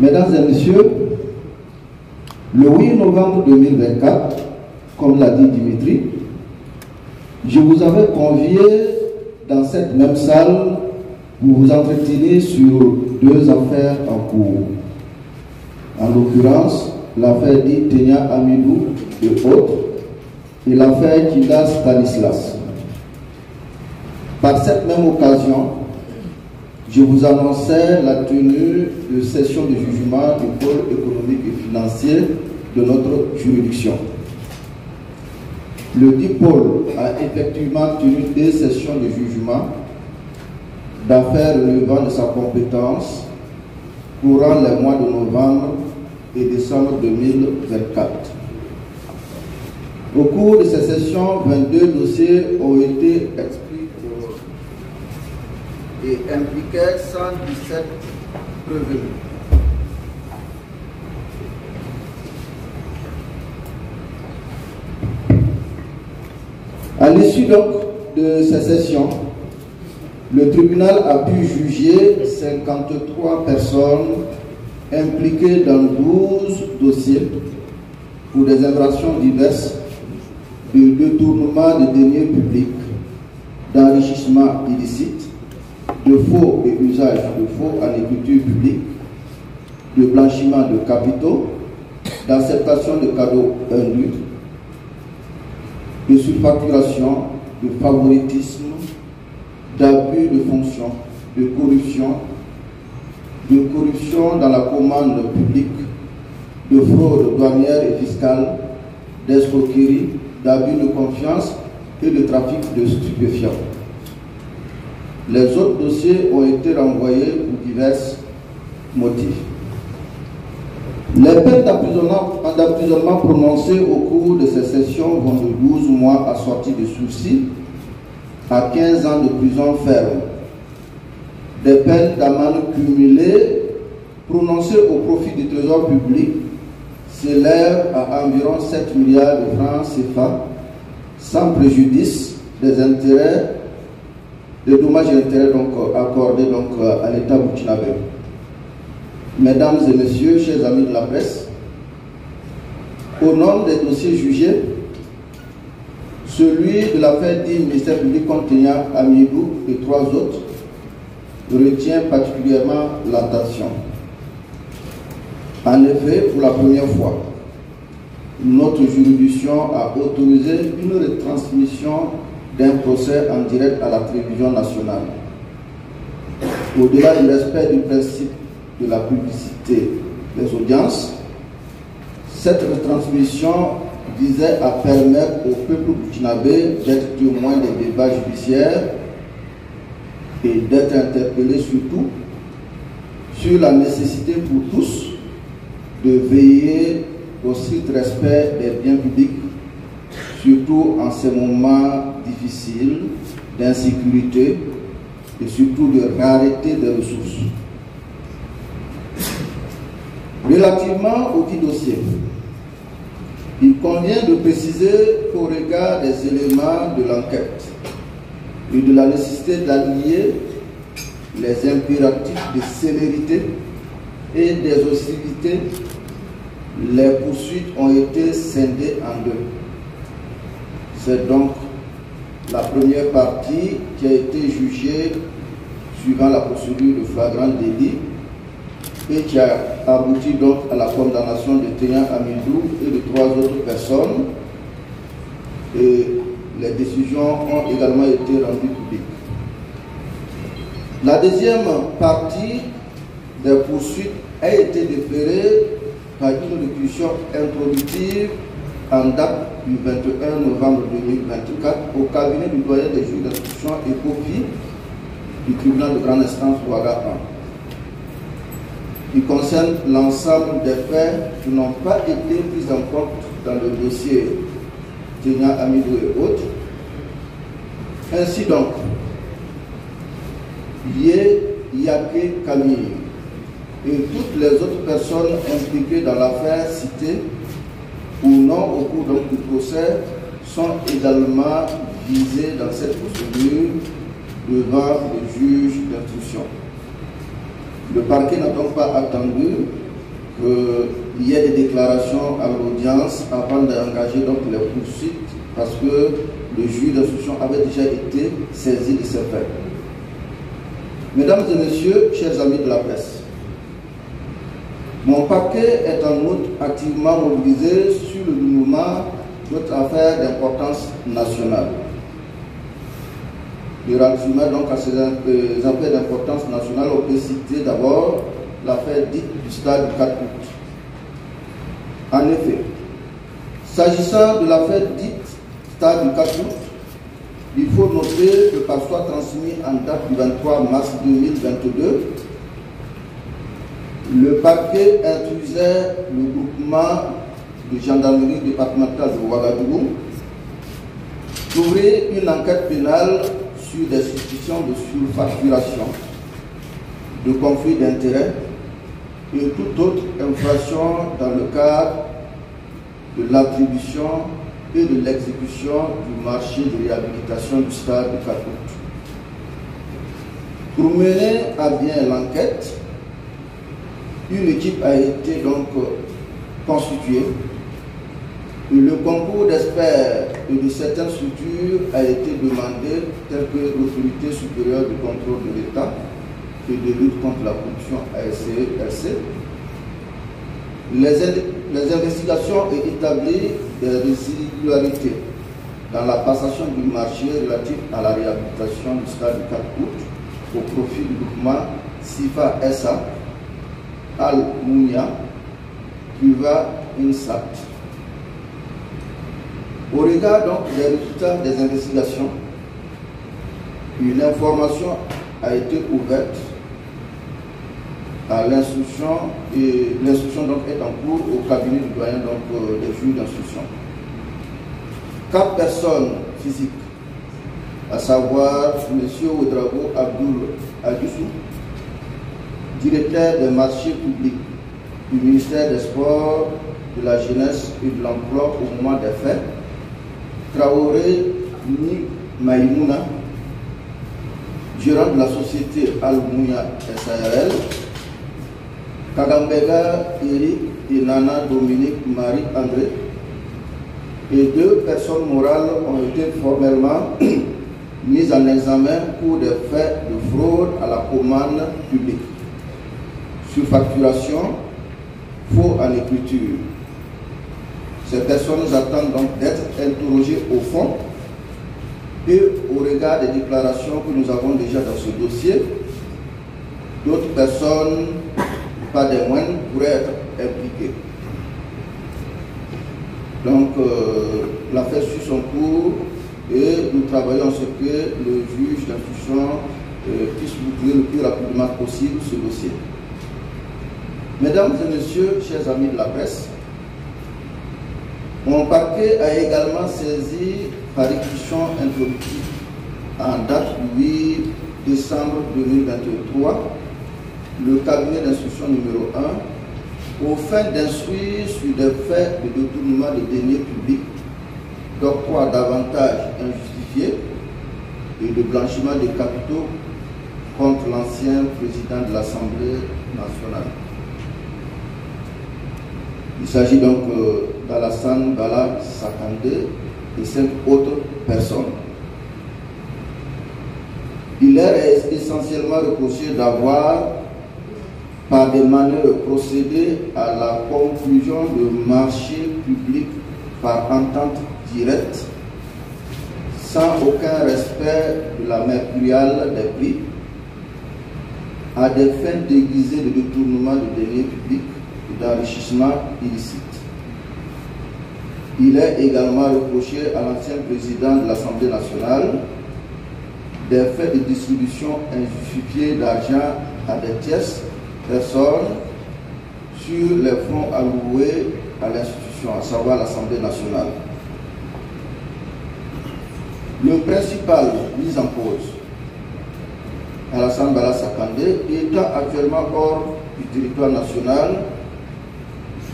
Mesdames et messieurs, le 8 novembre 2024, comme l'a dit Dimitri, je vous avais convié dans cette même salle pour vous entretenir sur deux affaires en cours. En l'occurrence, l'affaire dite Tenia Amidou et autres, et l'affaire Kinda Stanislas. Par cette même occasion, je vous annonçais la tenue de session de jugement du pôle économique et financier de notre juridiction. Le dit pôle a effectivement tenu deux sessions de jugement d'affaires relevant de sa compétence courant les mois de novembre et décembre 2024. Au cours de ces sessions, 22 dossiers ont été expliqués et impliquaient 117 prévenus. À l'issue donc de ces sessions, le tribunal a pu juger 53 personnes impliquées dans 12 dossiers pour des infractions diverses de détournement de deniers publics, d'enrichissement illicite, de faux et usage de faux en écriture publique, de blanchiment de capitaux, d'acceptation de cadeaux indus, de surfacturation, de favoritisme, d'abus de fonction, de corruption dans la commande publique, de fraude douanière et fiscale, d'escroquerie, d'abus de confiance et de trafic de stupéfiants. Les autres dossiers ont été renvoyés pour divers motifs. Les peines d'emprisonnement prononcées au cours de ces sessions vont de 12 mois assortis de sursis à 15 ans de prison ferme. Des peines d'amende cumulées prononcées au profit du trésor public s'élèvent à environ 7 milliards de francs CFA, sans préjudice des intérêts, des dommages et intérêts accordés à l'État burkinabé. Mesdames et messieurs, chers amis de la presse, au nom des dossiers jugés, celui de l'affaire du ministère public contre Tenia Amidou et 3 autres retient particulièrement l'attention. En effet, pour la première fois, notre juridiction a autorisé une retransmission d'un procès en direct à la télévision nationale. Au-delà du respect du principe de la publicité des audiences, cette retransmission visait à permettre au peuple burkinabé d'être témoin des débats judiciaires et d'être interpellé surtout sur la nécessité pour tous de veiller au strict respect des biens publics, surtout en ces moments difficiles d'insécurité et surtout de rareté des ressources. Relativement au dit dossier, il convient de préciser qu'au regard des éléments de l'enquête et de la nécessité d'allier les impératifs de célérité et d'exhaustivité, les poursuites ont été scindées en deux. C'est donc la première partie qui a été jugée suivant la procédure de flagrant délit et qui a abouti donc à la condamnation de Tenia Amidou et de 3 autres personnes. Et les décisions ont également été rendues publiques. La deuxième partie des poursuites a été déférée par une réquisition introductive en date du 21 novembre 2024 au cabinet du doyen des juges d'instruction et copie du tribunal de grande instance Ouaga 1. Il concerne l'ensemble des faits qui n'ont pas été pris en compte dans le dossier Tenia Amidou et autres. Ainsi donc, Yake Camille et toutes les autres personnes impliquées dans l'affaire citée ou non au cours du procès sont également visées dans cette procédure devant le juge d'instruction. Le parquet n'a donc pas attendu qu'il y ait des déclarations à l'audience avant d'engager donc les poursuites, parce que le juge d'instruction avait déjà été saisi de ces faits. Mesdames et messieurs, chers amis de la presse, mon parquet est en outre activement mobilisé sur le dénouement d'autres affaires d'importance nationale. Relativement donc à ces affaires d'importance nationale, on peut citer d'abord l'affaire dite du stade du 4 août. En effet, s'agissant de l'affaire dite stade du 4 août, il faut noter que par soit transmis en date du 23 mars 2022, le parquet instruisait le groupement de gendarmerie départementale de Ouagadougou d'ouvrir une enquête pénale sur des suspicions de surfacturation, de conflit d'intérêts et toute autre infraction dans le cadre de l'attribution et de l'exécution du marché de réhabilitation du stade du 4 août. Pour mener à bien l'enquête, une équipe a été donc constituée et le concours d'experts et de certaines structures a été demandé, telles que l'autorité supérieure du contrôle de l'État et de lutte contre la corruption ASC. Les investigations ont établi des irrégularités dans la passation du marché relatif à la réhabilitation du stade du 4 août au profit du groupement SIFA SA, Al Mounia, Cuva Insat. Au regard donc des résultats des investigations, une information a été ouverte à l'instruction et l'instruction donc est en cours au cabinet du doyen donc des juges d'instruction. 4 personnes physiques, à savoir M. Ouedraogo Abdoul Adissou, directeur des marchés publics du ministère des Sports, de la Jeunesse et de l'Emploi au moment des faits, Traoré Ni Maïmouna, gérant de la société Al-Mounia SARL, Kagambega Eric et Nana Dominique Marie-André, et 2 personnes morales ont été formellement mises en examen pour des faits de fraude à la commande publique, surfacturation, faux en écriture. Ces personnes attendent donc d'être interrogées au fond et au regard des déclarations que nous avons déjà dans ce dossier. D'autres personnes, pas des moindres, pourraient être impliquées. Donc, l'affaire suit son cours et nous travaillons à ce que le juge d'instruction puisse boucler le plus rapidement possible ce dossier. Mesdames et messieurs, chers amis de la presse, mon parquet a également saisi par réquisition introductive en date du 8 décembre 2023 le cabinet d'instruction numéro 1 aux fins d'instruire sur des faits de détournement de deniers publics, d'octroi d'avantages injustifiés et de blanchiment des capitaux contre l'ancien président de l'Assemblée nationale. Il s'agit donc d'Alassane Bala Sakandé et 5 autres personnes. Il leur est essentiellement reproché d'avoir, par des manœuvres, procédé à la conclusion de marchés publics par entente directe, sans aucun respect de la mercuriale des prix, à des fins déguisées de détournement de deniers publics et d'enrichissement illicite. Il est également reproché à l'ancien président de l'Assemblée nationale des faits de distribution injustifiée d'argent à des tierces personnes sur les fonds alloués à l'institution, à savoir l'Assemblée nationale. Le principal mis en cause, Alassane Bala Sakandé, étant actuellement hors du territoire national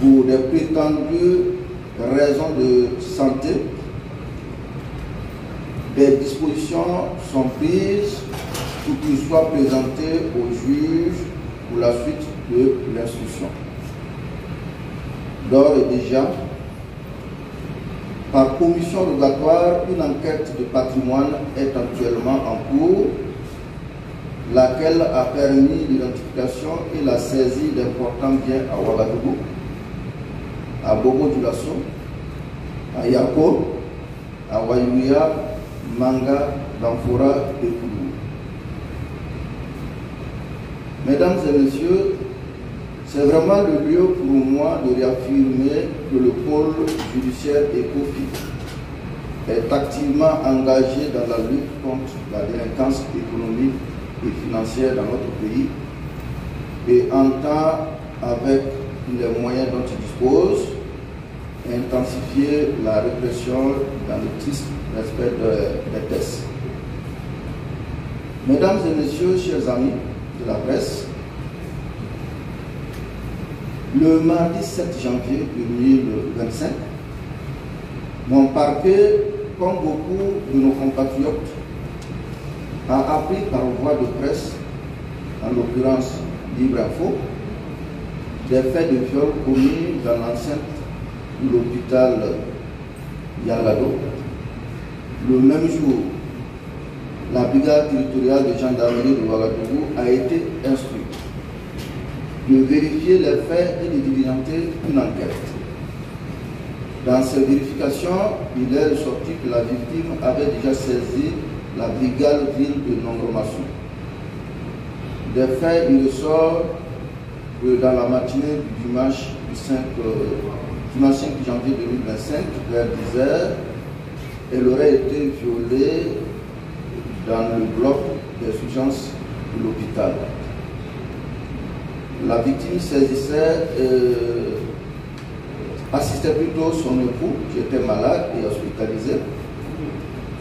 pour des prétendues raisons de santé, des dispositions sont prises pour qu'il soit présenté au juge pour la suite de l'instruction. D'ores et déjà, par commission rogatoire, une enquête de patrimoine est actuellement en cours, laquelle a permis l'identification et la saisie d'importants biens à Ouagadougou, à Bobo-Dioulasso, à Yako, à Wayouya, Manga, Danfora et Koulou. Mesdames et messieurs, c'est vraiment le lieu pour moi de réaffirmer que le pôle judiciaire ECOFI est activement engagé dans la lutte contre la délinquance économique et financière dans notre pays et entend, avec les moyens dont il dispose, intensifier la répression dans le triste respect des textes. Mesdames et messieurs, chers amis de la presse, le mardi 7 janvier 2025, mon parquet, comme beaucoup de nos compatriotes, a appris par voie de presse, en l'occurrence Libre Info, des faits de viol commis dans l'enceinte de l'hôpital Yalado. Le même jour, la brigade territoriale de gendarmerie de Ouagadougou a été instruite de vérifier les faits et de diligenter une enquête. Dans ces vérifications, il est ressorti que la victime avait déjà saisi la brigade ville de Nongromassou. Des faits, il ressort que dans la matinée du dimanche 5 janvier 2025, vers 10 h, elle aurait été violée dans le bloc des urgences de l'hôpital. La victime saisissait, assistait plutôt son époux qui était malade et hospitalisé.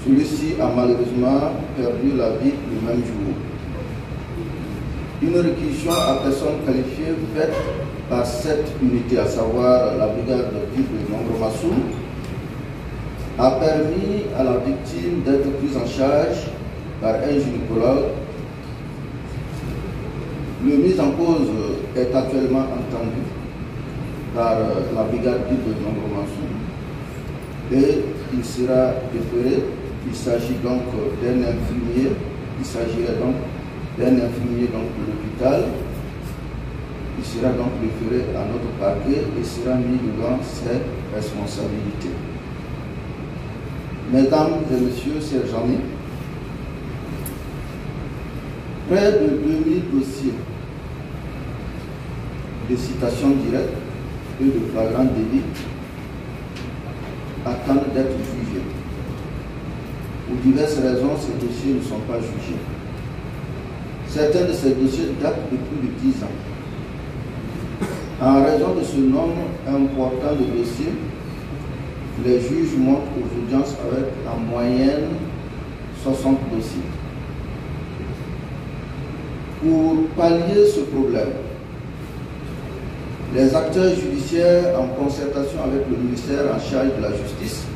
Celui-ci a malheureusement perdu la vie le même jour. Une réquisition à personne qualifiée faite par cette unité, à savoir la brigade de ville de Nongromassou, a permis à la victime d'être prise en charge par un gynécologue. Le mis en cause est actuellement entendu par la brigade ville de Nongromassou et il sera déféré. Il s'agit donc d'un infirmier, il s'agirait donc d'un infirmier de l'hôpital. Il sera donc référé à notre parquet et sera mis devant ses responsabilités. Mesdames et messieurs, chers amis, près de 2000 dossiers de citation directe et de flagrant délit attendent d'être jugés. Pour diverses raisons, ces dossiers ne sont pas jugés. Certains de ces dossiers datent de plus de 10 ans. En raison de ce nombre important de dossiers, les juges montent aux audiences avec en moyenne 60 dossiers. Pour pallier ce problème, les acteurs judiciaires, en concertation avec le ministère en charge de la justice,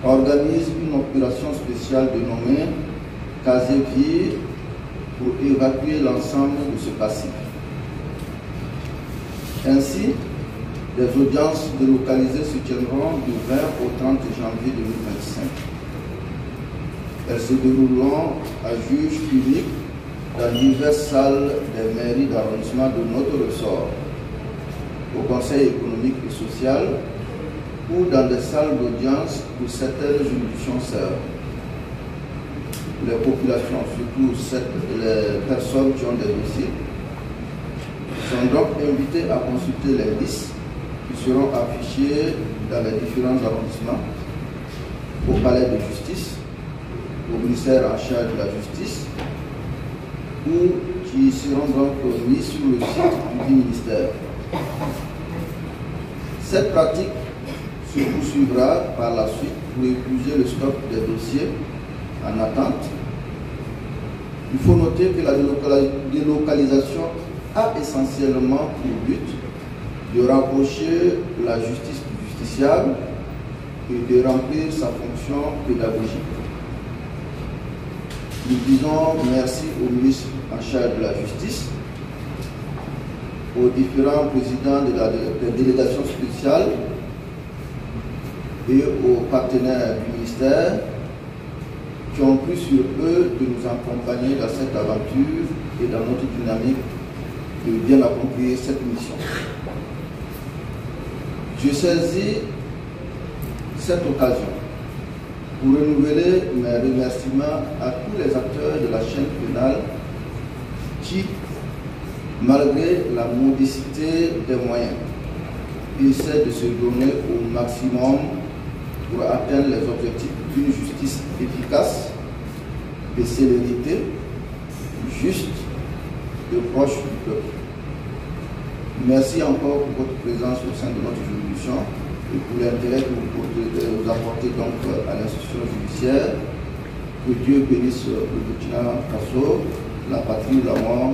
organisent une opération spéciale dénommée Casier Vide pour évacuer l'ensemble de ce passif. Ainsi, des audiences délocalisées se tiendront du 20 au 30 janvier 2025. Elles se dérouleront à juge unique dans diverses salles des mairies d'arrondissement de notre ressort, au Conseil économique et social ou dans des salles d'audience pour certaines juridictions sœurs. Les populations, surtout les personnes qui ont des dossiers, sont donc invitées à consulter les listes qui seront affichées dans les différents arrondissements, au palais de justice, au ministère en charge de la justice, ou qui seront donc mis sur le site du ministère. Cette pratique se poursuivra par la suite pour épuiser le stock des dossiers en attente. Il faut noter que la délocalisation a essentiellement pour but de rapprocher la justice du justiciable et de remplir sa fonction pédagogique. Nous disons merci au ministre en charge de la justice aux différents présidents des délégations spéciales et aux partenaires du ministère qui ont pris sur eux de nous accompagner dans cette aventure et dans notre dynamique de bien accomplir cette mission. Je saisis cette occasion pour renouveler mes remerciements à tous les acteurs de la chaîne pénale qui, malgré la modicité des moyens, essaient de se donner au maximum pour atteindre les objectifs d'une justice efficace, de célérité, juste et proche du peuple. Merci encore pour votre présence au sein de notre juridiction et pour l'intérêt que vous apportez donc à l'institution judiciaire. Que Dieu bénisse le Burkina Faso, la patrie de la mort.